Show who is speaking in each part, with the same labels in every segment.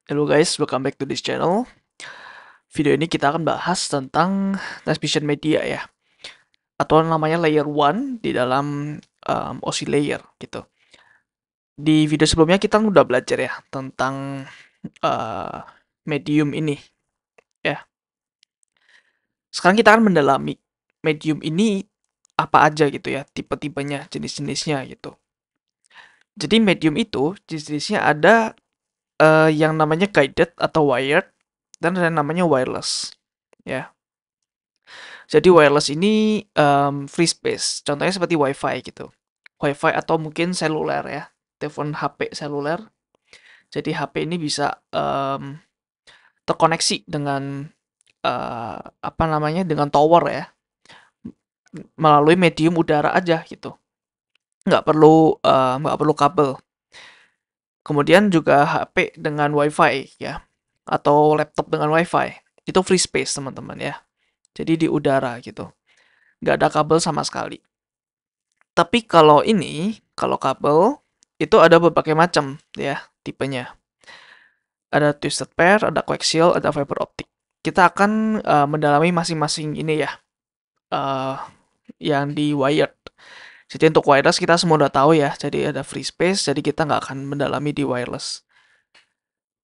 Speaker 1: Hello guys, welcome back to this channel. Video ini kita akan bahas tentang transmission media ya, atau namanya layer 1 di dalam OSI layer gitu. Di video sebelumnya kita udah belajar ya tentang uh, medium ini ya. Sekarang kita akan mendalami medium ini apa aja gitu ya, tipe-tipenya, jenis-jenisnya gitu. Jadi medium itu jenis-jenisnya ada yang namanya guided atau wired dan ada yang namanya wireless ya. Jadi wireless ini free space. Contohnya seperti WiFi gitu. WiFi atau mungkin seluler ya. Telepon HP seluler. Jadi HP ini bisa terkoneksi dengan apa namanya dengan tower ya, melalui medium udara aja gitu. Nggak perlu kabel. Kemudian juga HP dengan WiFi ya, atau laptop dengan WiFi. Itu free space teman-teman ya. Jadi di udara gitu. Nggak ada kabel sama sekali. Tapi kalau kabel, itu ada berbagai macam ya tipenya. Ada twisted pair, ada coaxial, ada fiber optic. Kita akan mendalami masing-masing ini ya, uh, yang di wired. Jadi untuk wireless kita semua udah tahu ya, jadi ada free space, jadi kita nggak akan mendalami di wireless.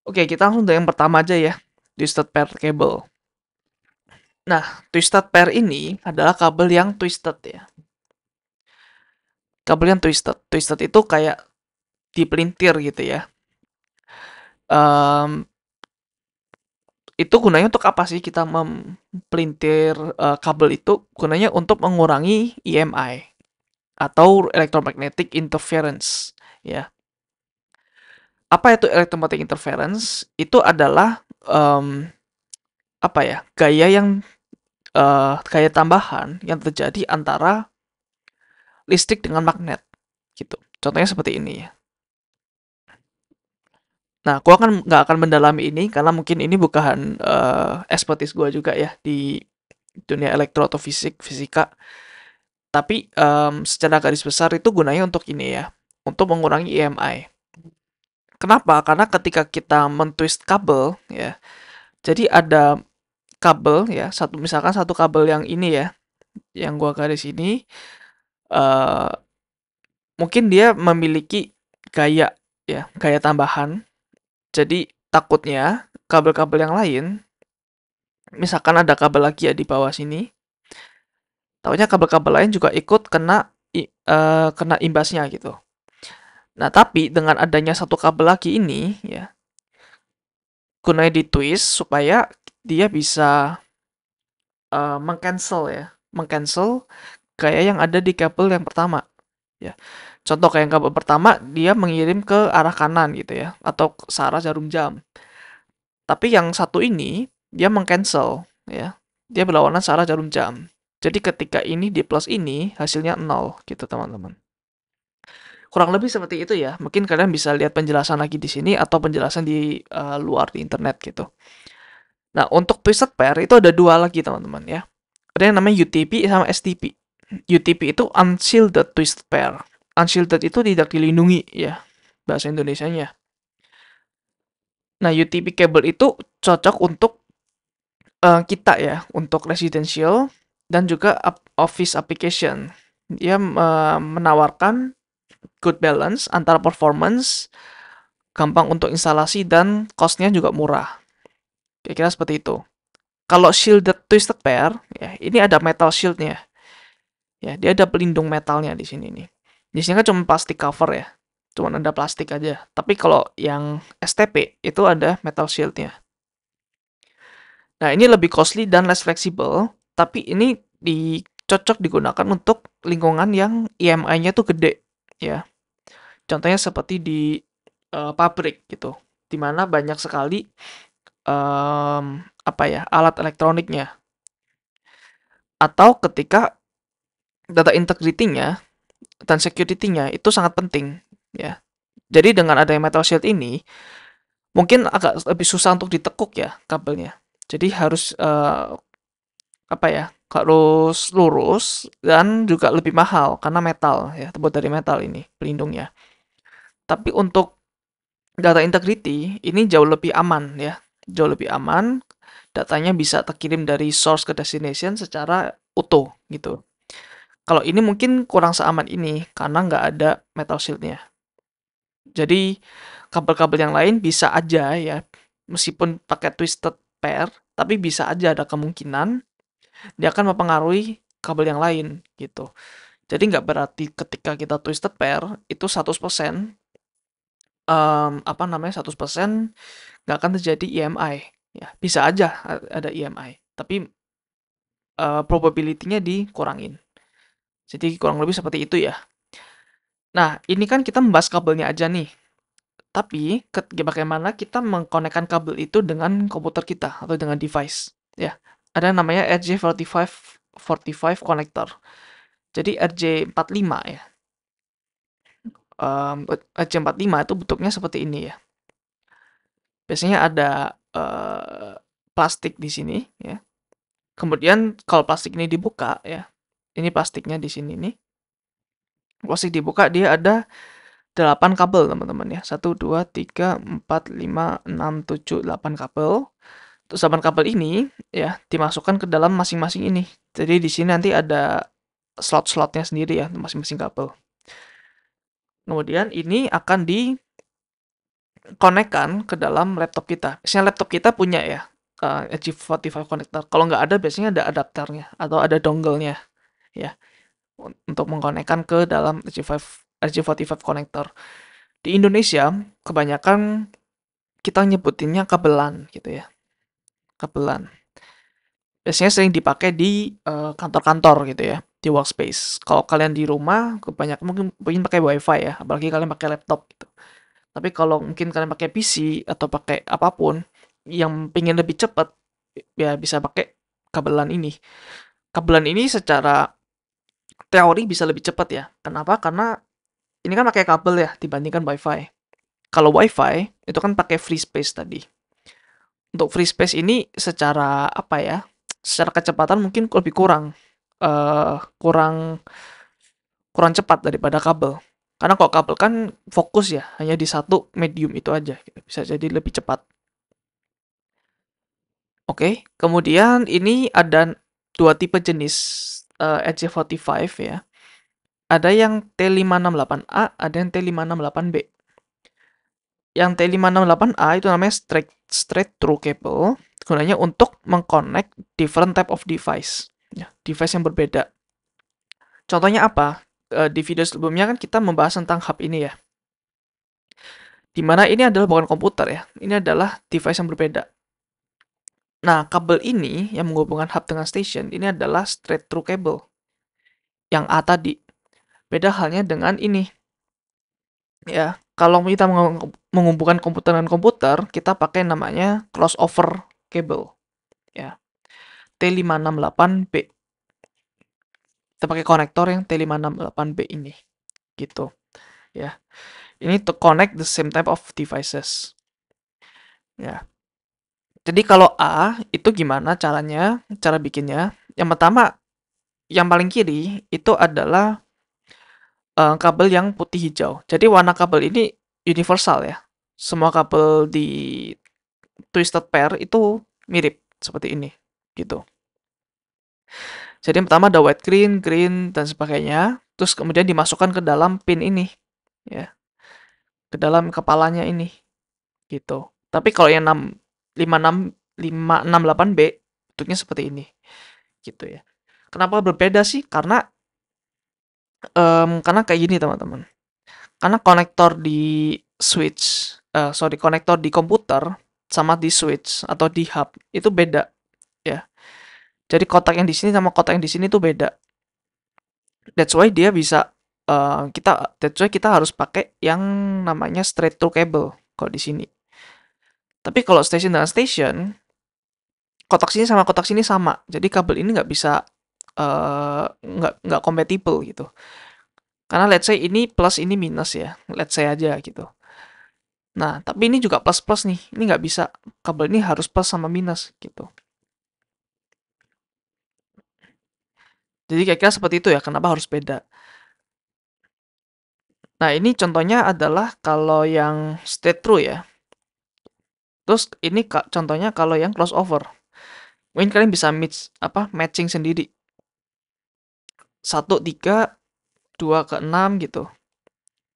Speaker 1: Oke, kita langsung dari yang pertama aja ya, twisted pair cable. Nah, twisted pair ini adalah kabel yang twisted ya. Kabel yang twisted. Twisted itu kayak dipelintir gitu ya. Um, itu gunanya untuk apa sih kita mempelintir kabel itu? Gunanya untuk mengurangi EMI atau electromagnetic interference ya. Apa itu electromagnetic interference? Itu adalah apa ya? Gaya tambahan yang terjadi antara listrik dengan magnet gitu. Contohnya seperti ini ya. Nah, gua nggak akan mendalami ini karena mungkin ini bukan expertise gua juga ya di dunia elektro atau fisika. Tapi secara garis besar itu gunanya untuk ini ya, untuk mengurangi EMI. Kenapa? Karena ketika kita mentwist kabel ya, jadi ada kabel ya, misalkan satu kabel yang ini ya, yang gua garis ini, eh mungkin dia memiliki gaya ya, gaya tambahan. Jadi takutnya kabel-kabel yang lain, misalkan ada kabel lagi ya di bawah sini, takutnya kabel-kabel lain juga ikut kena imbasnya gitu. Nah, tapi dengan adanya satu kabel lagi ini ya, gunanya di-twist supaya dia bisa meng-cancel gaya yang ada di kabel yang pertama ya. Contoh kayak yang kabel pertama dia mengirim ke arah kanan gitu ya, atau ke arah jarum jam. Tapi yang satu ini dia meng-cancel ya. Dia berlawanan searah jarum jam. Jadi ketika ini di plus ini hasilnya 0 gitu teman-teman. Kurang lebih seperti itu ya. Mungkin kalian bisa lihat penjelasan lagi di sini atau penjelasan di luar di internet gitu. Nah, untuk twisted pair itu ada dua lagi teman-teman ya. Ada yang namanya UTP sama STP. UTP itu unshielded twisted pair. Unshielded itu tidak dilindungi ya bahasa Indonesianya. Nah, UTP cable itu cocok untuk kita ya, untuk residential dan juga office application. Dia menawarkan good balance antara performance, gampang untuk instalasi, dan cost-nya juga murah. Kira-kira seperti itu. Kalau shielded twisted pair, ya ini ada metal shield-nya. Ya, dia ada pelindung metalnya di sini nih. Di sini kan cuma plastik cover ya. Cuma ada plastik aja. Tapi kalau yang STP itu ada metal shield-nya. Nah, ini lebih costly dan less fleksibel, tapi ini cocok digunakan untuk lingkungan yang EMI-nya tuh gede, ya. Contohnya seperti di pabrik gitu, di mana banyak sekali apa ya, alat elektroniknya. Atau ketika data integrity-nya dan security-nya itu sangat penting, ya. Jadi dengan adanya metal shield ini, mungkin agak lebih susah untuk ditekuk ya kabelnya. Jadi harus apa ya, harus lurus dan juga lebih mahal karena metal ya, terbuat dari metal ini pelindungnya. Tapi untuk data integrity ini jauh lebih aman ya, jauh lebih aman. Datanya bisa terkirim dari source ke destination secara utuh gitu. Kalau ini mungkin kurang seaman ini karena nggak ada metal shieldnya. Jadi kabel-kabel yang lain bisa aja ya, meskipun pakai twisted pair, tapi bisa aja ada kemungkinan dia akan mempengaruhi kabel yang lain gitu. Jadi nggak berarti ketika kita twisted pair itu 100% apa namanya 100% nggak akan terjadi EMI. Ya, bisa aja ada EMI, tapi probability-nya dikurangin. Jadi kurang lebih seperti itu ya. Nah, ini kan kita membahas kabelnya aja nih. Tapi bagaimana kita mengkonekkan kabel itu dengan komputer kita atau dengan device? Ya, ada yang namanya RJ45 connector. Jadi RJ45 ya. RJ45 itu bentuknya seperti ini ya. Biasanya ada plastik di sini ya. Kemudian kalau plastik ini dibuka ya, ini plastiknya di sini nih. Plastik dibuka dia ada 8 kabel teman-teman ya. 1, 2, 3, 4, 5, 6, 7, 8 kabel. Terus 8 kabel ini ya dimasukkan ke dalam masing-masing ini. Jadi di sini nanti ada slot-slotnya sendiri ya masing-masing kabel. Kemudian ini akan dikonekkan ke dalam laptop kita. Biasanya laptop kita punya ya RJ45 connector. Kalau nggak ada biasanya ada adapternya atau ada dongle-nya ya untuk mengkonekkan ke dalam RJ45 connector. Di Indonesia kebanyakan kita nyebutinnya kabelan gitu ya. Kabelan. Biasanya sering dipakai di kantor-kantor gitu ya, di workspace. Kalau kalian di rumah, kebanyakan mungkin pakai WiFi ya, apalagi kalian pakai laptop gitu. Tapi kalau mungkin kalian pakai PC atau pakai apapun yang pengen lebih cepat, ya bisa pakai kabelan ini. Kabelan ini secara teori bisa lebih cepat ya. Kenapa? Karena ini kan pakai kabel ya dibandingkan WiFi. Kalau WiFi itu kan pakai free space tadi. Untuk free space ini secara apa ya? Secara kecepatan mungkin lebih kurang kurang kurang cepat daripada kabel. Karena kalau kabel kan fokus ya, hanya di satu medium itu aja, gitu. Bisa jadi lebih cepat. Oke, kemudian ini ada dua tipe jenis RJ45 ya. Ada yang T568A, ada yang T568B. Yang T568A itu namanya straight through cable, gunanya untuk mengconnect different type of device, ya, device yang berbeda. Contohnya apa? Di video sebelumnya kan kita membahas tentang hub ini ya. Dimana ini adalah bukan komputer ya. Ini adalah device yang berbeda. Nah, kabel ini yang menghubungkan hub dengan station ini adalah straight through cable. Yang A tadi. Beda halnya dengan ini. Ya, kalau kita menghubungkan komputer dengan komputer, kita pakai namanya crossover cable. Ya, T568B. Kita pakai konektor yang T568B ini. Gitu. Ya. Ini to connect the same type of devices. Ya. Jadi kalau A itu gimana caranya? Cara bikinnya? Yang pertama, yang paling kiri itu adalah kabel yang putih hijau. Jadi warna kabel ini universal ya. Semua kabel di twisted pair itu mirip seperti ini, gitu. Jadi yang pertama ada white green, green dan sebagainya. Terus kemudian dimasukkan ke dalam pin ini, ya, ke dalam kepalanya ini, gitu. Tapi kalau yang 568B bentuknya seperti ini, gitu ya. Kenapa berbeda sih? Karena kayak gini teman-teman. Karena konektor di konektor di komputer sama di switch atau di hub itu beda ya. Jadi kotak yang di sini sama kotak yang di sini tuh beda. That's why dia bisa that's why kita harus pakai yang namanya straight through cable kalau di sini. Tapi kalau station dengan station, kotak sini sama kotak sini sama. Jadi kabel ini nggak bisa nggak compatible gitu. Karena let's say ini plus ini minus ya. Let's say aja gitu. Nah, tapi ini juga plus-plus nih. Ini nggak bisa. Kabel ini harus plus sama minus gitu. Jadi kira-kira seperti itu ya. Kenapa harus beda? Nah, ini contohnya adalah kalau yang straight through ya. Terus ini contohnya kalau yang crossover. Mungkin kalian bisa matching sendiri. 1, 3, 2 ke 6 gitu.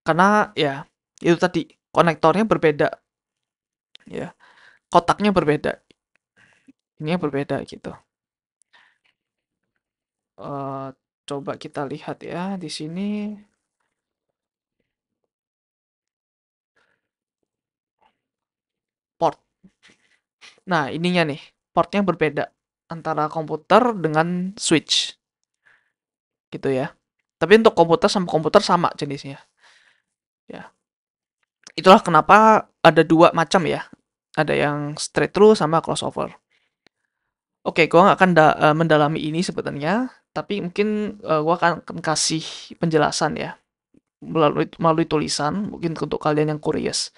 Speaker 1: Karena ya itu tadi konektornya berbeda ya. Kotaknya berbeda. Ini berbeda gitu. Eh, Coba kita lihat ya di sini port. Nah, ininya nih, portnya berbeda antara komputer dengan switch gitu ya. Tapi untuk komputer sama komputer sama jenisnya. Ya, itulah kenapa ada dua macam ya. Ada yang straight through sama crossover. Oke, gua nggak akan mendalami ini sebenarnya, tapi mungkin gua akan kasih penjelasan ya melalui tulisan, mungkin untuk kalian yang curious.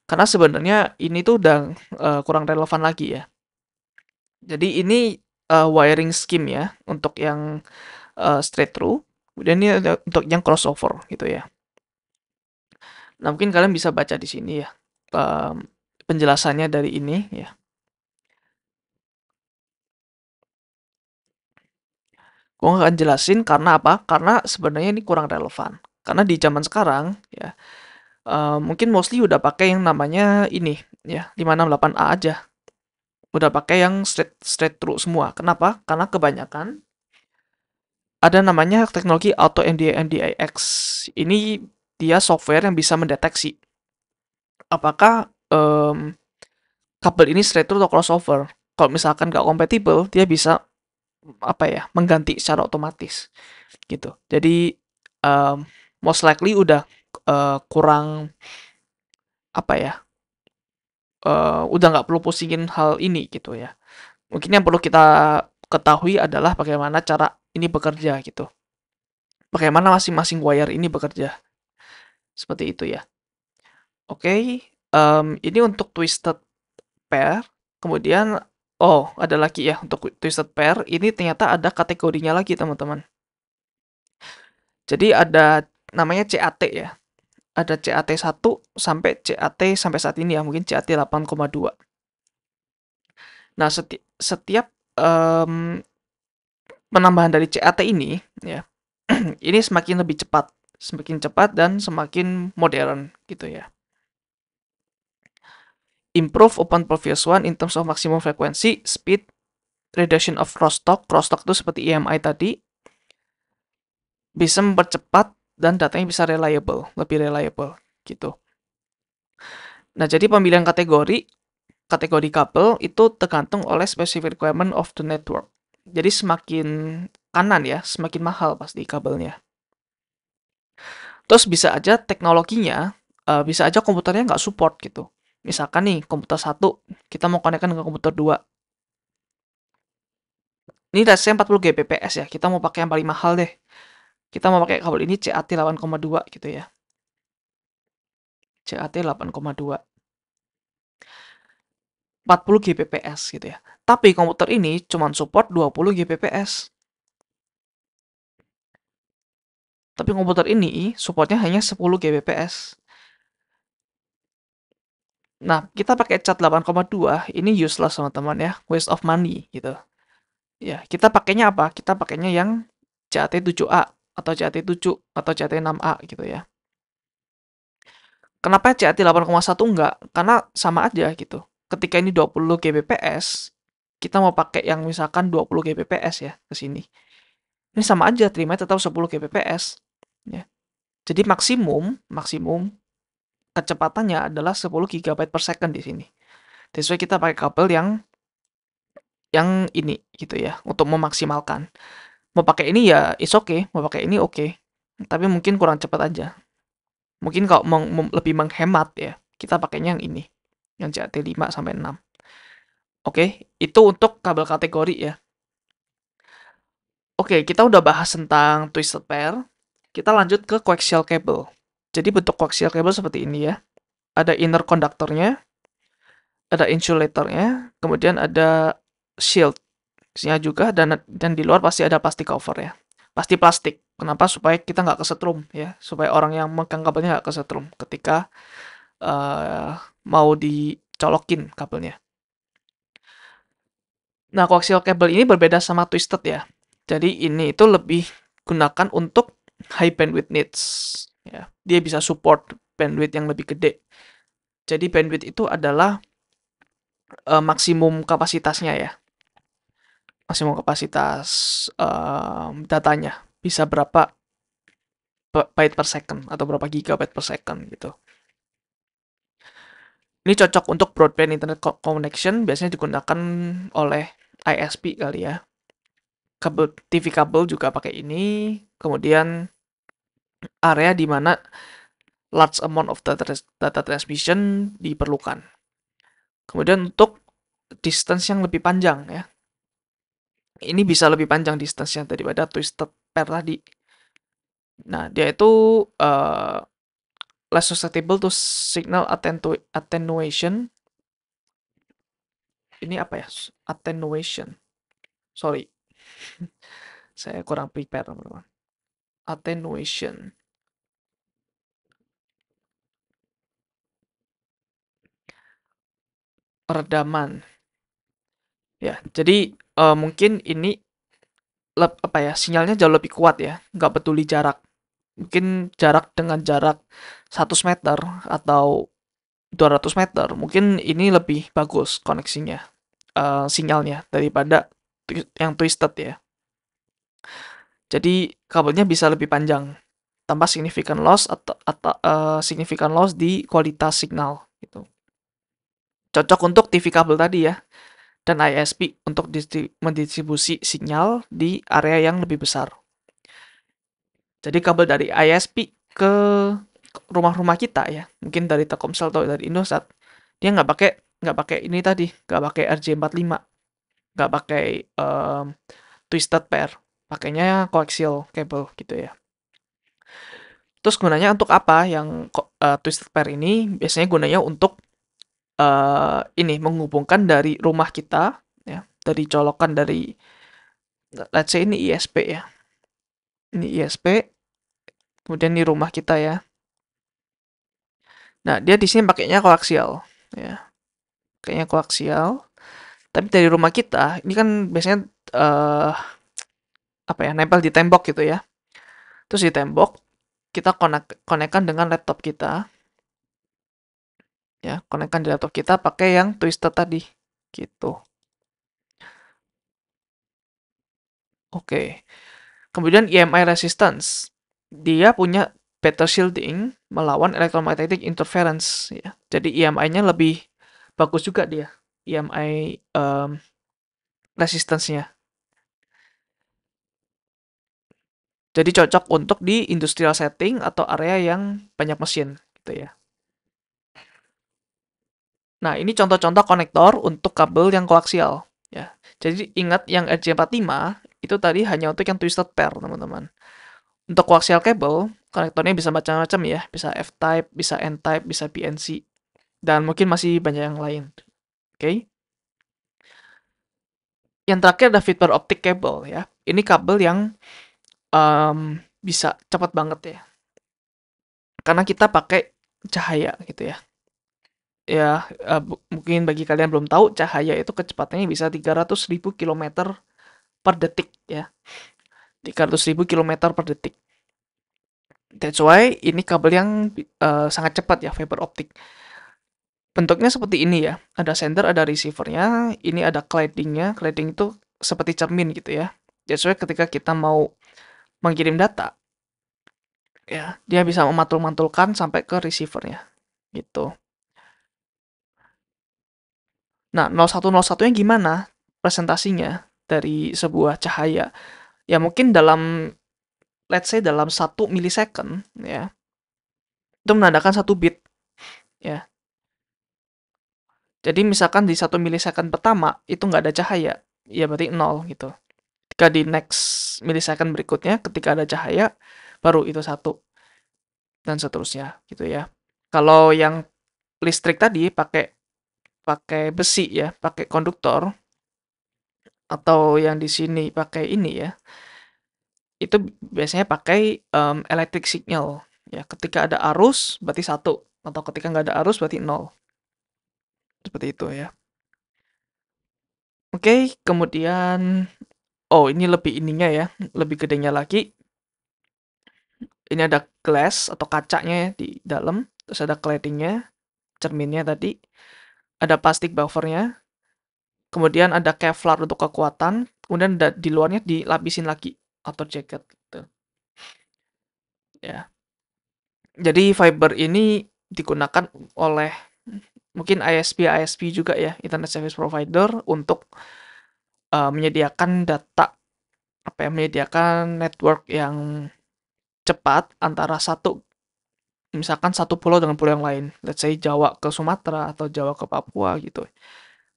Speaker 1: Karena sebenarnya ini tuh udah kurang relevan lagi ya. Jadi ini wiring scheme ya untuk yang straight through, kemudian ini untuk yang crossover gitu ya. Nah, mungkin kalian bisa baca di sini ya penjelasannya dari ini ya. Gue nggak akan jelasin karena apa? Karena sebenarnya ini kurang relevan. Karena di zaman sekarang ya mungkin mostly udah pakai yang namanya ini ya 568A aja. Udah pakai yang straight through semua. Kenapa? Karena kebanyakan ada namanya teknologi Auto NDIX. Ini dia software yang bisa mendeteksi apakah kabel ini straight through atau crossover. Kalau misalkan nggak kompatibel, dia bisa mengganti secara otomatis gitu. Jadi most likely udah kurang apa ya, udah nggak perlu pusingin hal ini gitu ya. Mungkin yang perlu kita ketahui adalah bagaimana cara ini bekerja gitu. Bagaimana masing-masing wire ini bekerja. Seperti itu ya. Oke, ini untuk twisted pair. Kemudian, oh ada lagi ya untuk twisted pair. Ini ternyata ada kategorinya lagi teman-teman. Jadi ada namanya CAT ya. Ada CAT 1 sampai CAT sampai saat ini ya, mungkin CAT 8,2. Nah, setiap penambahan dari CAT ini ya, ini semakin cepat dan semakin modern gitu ya. Improve upon previous one in terms of maximum frequency, speed, reduction of crosstalk. Crosstalk itu seperti EMI tadi, bisa mempercepat dan datanya bisa lebih reliable gitu. Nah, jadi pemilihan kategori kabel itu tergantung oleh specific requirement of the network. Jadi semakin kanan ya, semakin mahal pasti kabelnya. Terus bisa aja teknologinya, bisa aja komputernya nggak support gitu. Misalkan nih, komputer 1, kita mau konekkan dengan komputer 2. Ini rasanya 40 Gbps ya, kita mau pakai yang paling mahal deh. Kita mau pakai kabel ini CAT 8,2 gitu ya. CAT 8,2. 40 Gbps gitu ya. Tapi komputer ini cuma support 20 Gbps. Tapi komputer ini supportnya hanya 10 Gbps. Nah, kita pakai cat 8,2, ini useless teman-teman ya, waste of money gitu. Ya, kita pakainya apa? Kita pakainya yang CAT 7A atau CAT 7 atau CAT 6A gitu ya. Kenapa CAT 8,1 enggak? Karena sama aja gitu. Ketika ini 20 Gbps, kita mau pakai yang misalkan 20 Gbps ya ke sini. Ini sama aja, terima tetap 10 Gbps. Ya. Jadi maksimum kecepatannya adalah 10 GB per second di sini. That's why kita pakai kabel yang ini gitu ya, untuk memaksimalkan. Mau pakai ini ya is okay, mau pakai ini oke. Tapi mungkin kurang cepat aja. Mungkin kalau lebih menghemat ya, kita pakainya yang ini, yang CAT 5 sampai 6. Oke, itu untuk kabel kategori ya. Oke, kita udah bahas tentang twisted pair. Kita lanjut ke coaxial cable. Jadi bentuk coaxial cable seperti ini ya. Ada inner konduktornya, ada insulatornya, kemudian ada shield-nya juga, dan di luar pasti ada plastik cover ya. Pasti plastik Kenapa? Supaya kita nggak kesetrum ya, supaya orang yang megang kabelnya nggak kesetrum ketika mau dicolokin kabelnya. Nah, coaxial cable ini berbeda sama twisted ya. Jadi ini itu lebih gunakan untuk high bandwidth needs ya. Dia bisa support bandwidth yang lebih gede. Jadi bandwidth itu adalah maksimum kapasitasnya ya. Maksimum kapasitas datanya bisa berapa byte per second atau berapa gigabyte per second gitu. Ini cocok untuk broadband internet connection, biasanya digunakan oleh ISP kali ya. Kabel TV kabel juga pakai ini. Kemudian area di mana large amount of data transmission diperlukan. Kemudian untuk distance yang lebih panjang ya. Ini bisa lebih panjang distance-nya daripada twisted pair tadi. Nah, dia itu less susceptible to signal attenuation. Ini apa ya? Attenuation. Sorry. Saya kurang prepare, teman-teman. Attenuation. Peredaman. Ya, jadi mungkin ini apa ya, sinyalnya jauh lebih kuat ya, nggak peduli jarak. Mungkin jarak dengan jarak 100 meter atau 200 meter, mungkin ini lebih bagus koneksinya, sinyalnya daripada yang twisted ya. Jadi kabelnya bisa lebih panjang tanpa significant loss atau significant loss di kualitas signal gitu. Cocok untuk TV kabel tadi ya, dan ISP untuk mendistribusi sinyal di area yang lebih besar. Jadi kabel dari ISP ke rumah-rumah kita ya, mungkin dari Telkomsel atau dari Indosat, dia nggak pakai ini tadi, nggak pakai RJ45, nggak pakai twisted pair, pakainya coaxial cable gitu ya. Terus gunanya untuk apa? Yang twisted pair ini biasanya gunanya untuk ini menghubungkan dari rumah kita ya, dari colokan dari let's say ini ISP ya. Ini ISP, kemudian di rumah kita ya. Nah, dia di sini pakainya koaksial ya. Pakainya koaksial. Tapi dari rumah kita, ini kan biasanya apa ya, nempel di tembok gitu ya. Terus di tembok kita konekkan dengan laptop kita. Ya, konekkan di laptop kita pakai yang twisted tadi. Gitu. Oke. Kemudian EMI resistance. Dia punya better shielding melawan electromagnetic interference ya. Jadi EMI-nya lebih bagus juga dia. EMI resistance-nya. Jadi cocok untuk di industrial setting atau area yang banyak mesin gitu ya. Nah, ini contoh-contoh konektor untuk kabel yang koaksial ya. Jadi ingat yang RJ45 itu tadi hanya untuk yang twisted pair, teman-teman. Untuk coaxial cable, konektornya bisa macam-macam ya, bisa F-type, bisa N-type, bisa PNC, dan mungkin masih banyak yang lain. Oke. Yang terakhir ada fiber optic cable ya. Ini kabel yang bisa cepat banget ya. Karena kita pakai cahaya gitu ya. Ya, mungkin bagi kalian belum tahu, cahaya itu kecepatannya bisa 300.000 km per detik ya. 300.000 km per detik. That's why ini kabel yang sangat cepat ya, fiber optic. Bentuknya seperti ini ya. Ada sender, ada receivernya. Ini ada claddingnya. Cladding itu seperti cermin gitu ya. That's why ketika kita mau mengirim data, ya dia bisa memantul-mantulkan sampai ke receivernya gitu. Nah, 0101-nya gimana presentasinya dari sebuah cahaya? Ya mungkin dalam, let's say dalam 1 millisecond ya, itu menandakan 1 bit ya. Jadi misalkan di 1 millisecond pertama itu nggak ada cahaya, ya berarti 0 gitu. Ketika di next millisecond berikutnya, ketika ada cahaya, baru itu 1, dan seterusnya gitu ya. Kalau yang listrik tadi pakai pakai besi ya, pakai konduktor, atau yang di sini pakai ini ya, itu biasanya pakai electric signal. Ya, ketika ada arus berarti 1, atau ketika nggak ada arus berarti 0. Seperti itu ya. Oke, kemudian oh ini lebih ininya ya, lebih gedenya lagi. Ini ada glass atau kacanya ya di dalam, terus ada claddingnya, cerminnya tadi, ada plastik buffernya, kemudian ada Kevlar untuk kekuatan, kemudian di luarnya dilapisin lagi atau jacket gitu. Ya. Jadi fiber ini digunakan oleh mungkin ISP juga ya, Internet Service Provider untuk menyediakan data apa ya, menyediakan network yang cepat antara misalkan satu pulau dengan pulau yang lain. Let's say Jawa ke Sumatera atau Jawa ke Papua gitu.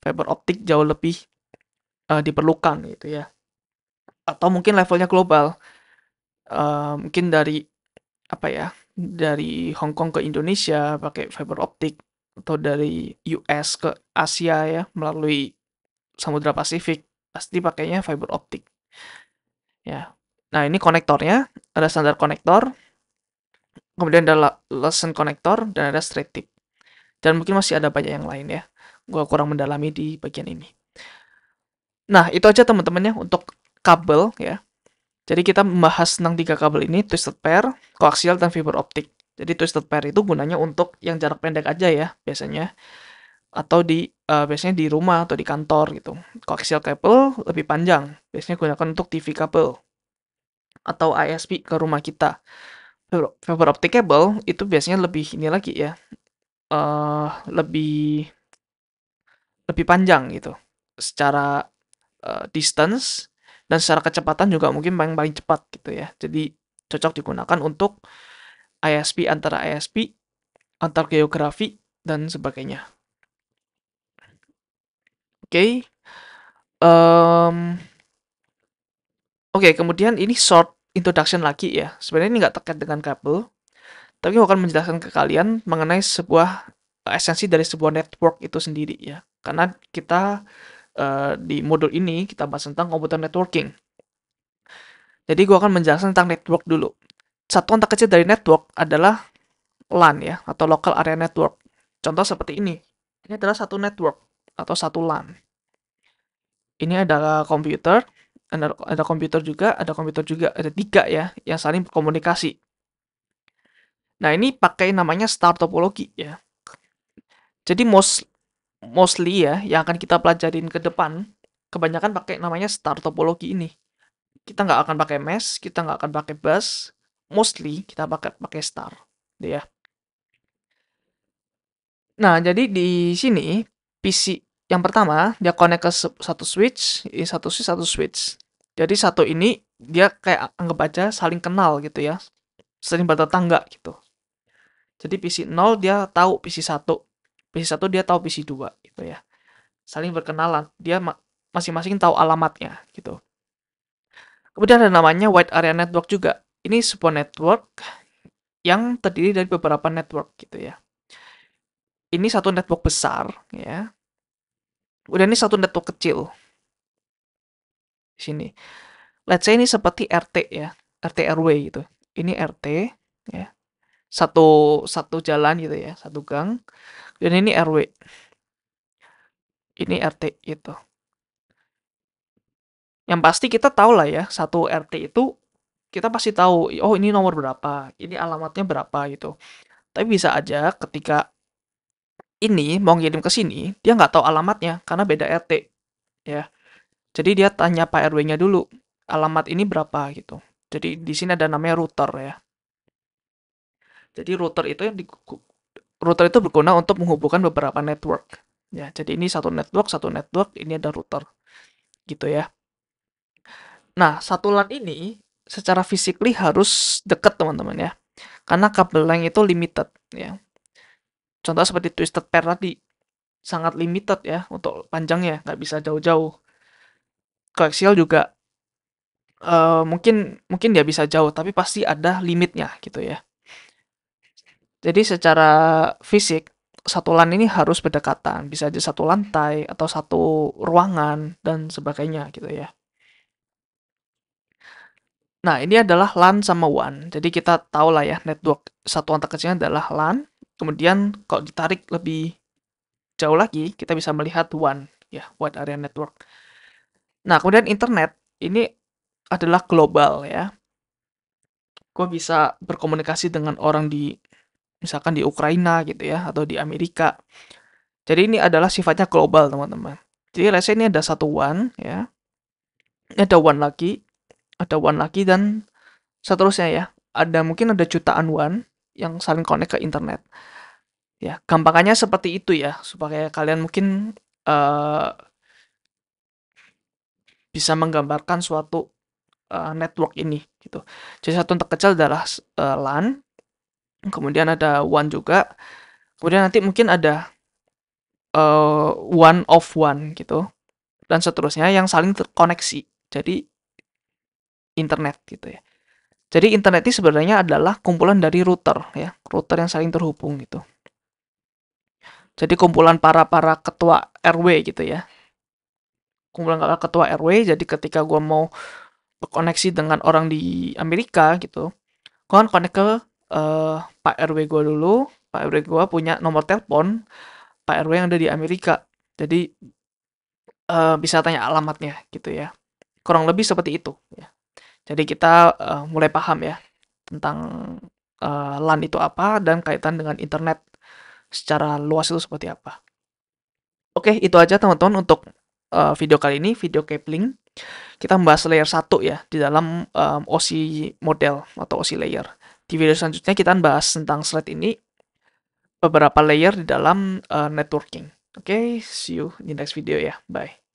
Speaker 1: Fiber optik jauh lebih diperlukan gitu ya. Atau mungkin levelnya global. Mungkin dari apa ya? Dari Hong Kong ke Indonesia pakai fiber optik, atau dari US ke Asia ya melalui Samudra Pasifik pasti pakainya fiber optik ya. Nah, ini konektornya, ada standar konektor, kemudian ada lesson konektor, dan ada straight tip. Dan mungkin masih ada banyak yang lain ya. Gua kurang mendalami di bagian ini. Nah, itu aja teman-teman ya untuk kabel ya. Jadi kita membahas tentang 3 kabel ini, twisted pair, koaksial, dan fiber optik. Jadi twisted pair itu gunanya untuk yang jarak pendek aja ya biasanya, atau biasanya di rumah atau di kantor gitu. Koaksial kabel lebih panjang, biasanya gunakan untuk TV kabel atau ISP ke rumah kita. Fiber optic cable itu biasanya lebih ini lagi ya, lebih lebih panjang gitu. Secara distance dan secara kecepatan juga mungkin paling paling cepat gitu ya. Jadi cocok digunakan untuk ISP, antara ISP, antar geografi, dan sebagainya. Oke. Oke, kemudian ini short introduction lagi ya. Sebenarnya ini nggak terkait dengan kabel, tapi aku akan menjelaskan ke kalian mengenai sebuah esensi dari sebuah network itu sendiri ya. Karena kita di modul ini kita bahas tentang komputer networking. Jadi gue akan menjelaskan tentang network dulu. Satuan terkecil dari network adalah LAN ya, atau local area network. Contoh seperti ini. Ini adalah satu network atau satu LAN. Ini ada komputer, ada komputer juga, ada 3 ya yang saling berkomunikasi. Nah, ini pakai namanya star topologi ya. Jadi mostly ya yang akan kita pelajarin ke depan kebanyakan pakai namanya star topologi ini. Kita nggak akan pakai mesh, kita nggak akan pakai bus, mostly kita pakai star, gitu ya. Nah, jadi di sini PC yang pertama dia connect ke satu switch, ini satu switch. Jadi satu ini dia kayak anggap aja saling kenal gitu ya, saling bertetangga gitu. Jadi PC 0 dia tahu PC 1 dia tahu PC 2 gitu ya. Saling berkenalan, dia masing-masing tahu alamatnya gitu. Kemudian ada namanya wide area network juga. Ini sebuah network yang terdiri dari beberapa network gitu ya. Ini satu network besar ya. Kemudian ini satu network kecil di sini. Let's say ini seperti RT ya, RT RW gitu. Ini RT ya. Satu satu jalan gitu ya, satu gang. Dan ini RW. Ini RT itu. Yang pasti kita tahu lah ya, satu RT itu kita pasti tahu, oh ini nomor berapa, ini alamatnya berapa gitu. Tapi bisa aja ketika ini mau ngirim ke sini, dia nggak tahu alamatnya karena beda RT ya. Jadi dia tanya Pak RW-nya dulu, alamat ini berapa gitu. Jadi di sini ada namanya router ya. Jadi router itu berguna untuk menghubungkan beberapa network. Ya, jadi ini satu network, ini ada router gitu ya. Nah, satu LAN ini secara physically harus dekat teman-teman ya. Karena kabel LAN itu limited ya. Contoh seperti twisted pair tadi, sangat limited ya untuk panjangnya, nggak bisa jauh-jauh. Koaksial juga mungkin mungkin dia bisa jauh, tapi pasti ada limitnya gitu ya. Jadi secara fisik satu LAN ini harus berdekatan, bisa aja satu lantai atau satu ruangan dan sebagainya gitu ya. Nah, ini adalah LAN sama WAN. Jadi kita tahu lah ya, network satuan terkecilnya adalah LAN. Kemudian kalau ditarik lebih jauh lagi, kita bisa melihat WAN, ya, Wide Area Network. Nah, kemudian internet ini adalah global ya. Gue bisa berkomunikasi dengan orang di misalkan di Ukraina gitu ya, atau di Amerika. Jadi ini adalah sifatnya global, teman-teman. Jadi let's say ini ada satu WAN ya. Ini ada WAN lagi dan seterusnya ya. Mungkin ada jutaan WAN yang saling connect ke internet. Ya, gampangannya seperti itu ya, supaya kalian mungkin uh, bisa menggambarkan suatu network ini gitu. Jadi satu yang terkecil adalah LAN, kemudian ada WAN juga, kemudian nanti mungkin ada one of one gitu, dan seterusnya yang saling terkoneksi. Jadi internet gitu ya. Jadi internet ini sebenarnya adalah kumpulan dari router ya, router yang saling terhubung gitu. Jadi kumpulan para ketua RW gitu ya. Kumpulan para ketua RW, jadi ketika gue mau berkoneksi dengan orang di Amerika gitu, gue kan connect ke Pak RW gue dulu. Pak RW gue punya nomor telepon Pak RW yang ada di Amerika. Jadi bisa tanya alamatnya gitu ya. Kurang lebih seperti itu ya. Jadi kita mulai paham ya tentang LAN itu apa dan kaitan dengan internet secara luas itu seperti apa. Oke, itu aja teman-teman untuk video kali ini, video cabling. Kita membahas layer 1 ya di dalam OSI model atau OSI layer. Di video selanjutnya kita bahas tentang slide ini, beberapa layer di dalam networking. Oke, see you di next video ya. Bye.